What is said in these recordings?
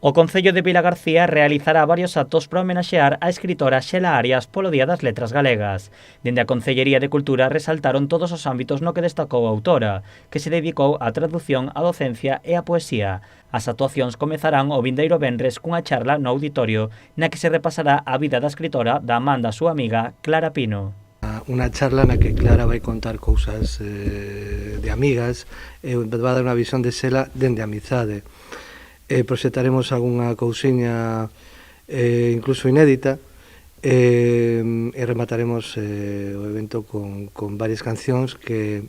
O Concello de Vilagarcía realizará varios actos para homenaxear a escritora Xela Arias polo Día das Letras Galegas. Dende a Concellería de Cultura resaltaron todos os ámbitos no que destacou a autora, que se dedicou á traducción, á docencia e á poesía. As actuacións comezarán o vindeiro venres cunha charla no auditorio na que se repasará a vida da escritora da man da súa amiga Clara Pino. Unha charla na que Clara vai contar cousas de amigas e vai dar unha visión de Xela dende a amizade. Proxectaremos algunha cousiña incluso inédita e remataremos o evento con varias cancións que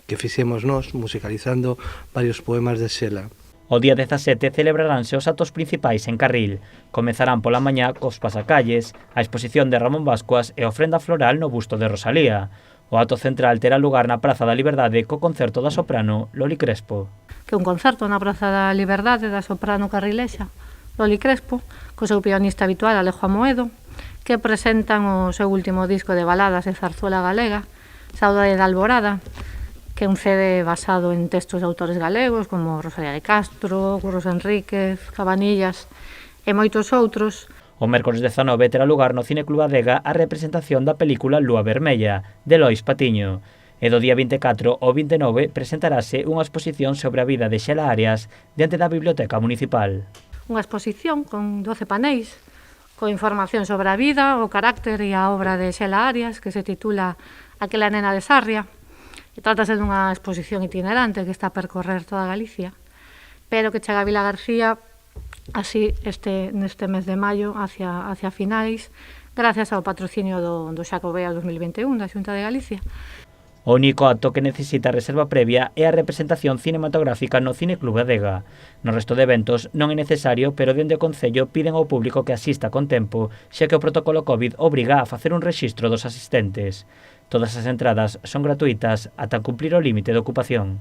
fixemos nós, musicalizando varios poemas de Xela. O día 17 celebraránse os actos principais en Carril. Comezarán pola mañá cos pasacalles, a exposición de Ramón Bascuas e a ofrenda floral no busto de Rosalía. O acto central terá lugar na Praza da Liberdade co concerto da soprano Loli Crespo. Que un concerto na Praza da Liberdade da soprano carrilexa Loli Crespo, co seu pianista habitual Alejo Amoedo, que presentan o seu último disco de baladas e zarzuela galega, Saudade da Alborada, que é un CD basado en textos de autores galegos como Rosalía de Castro, Curros Enríquez, Cabanillas e moitos outros. O mércores 19 terá lugar no Cineclub Adega a representación da película Lúa Vermella, de Lois Patiño. E do día 24 ao 29 presentarase unha exposición sobre a vida de Xela Arias diante da Biblioteca Municipal. Unha exposición con 12 paneis, con información sobre a vida, o carácter e a obra de Xela Arias, que se titula Aquela nena de Sarria. E trátase dunha exposición itinerante que está a percorrer toda Galicia, pero que chega a Vilagarcía así neste mes de maio hacia finais, gracias ao patrocinio do Xacobea 2021 da Xunta de Galicia. O único acto que necesita reserva previa é a representación cinematográfica no Cineclub Adega. No resto de eventos non é necesario, pero dende o Concello piden ao público que asista con tempo, xa que o protocolo COVID obriga a facer un rexistro dos asistentes. Todas as entradas son gratuitas ata cumplir o límite de ocupación.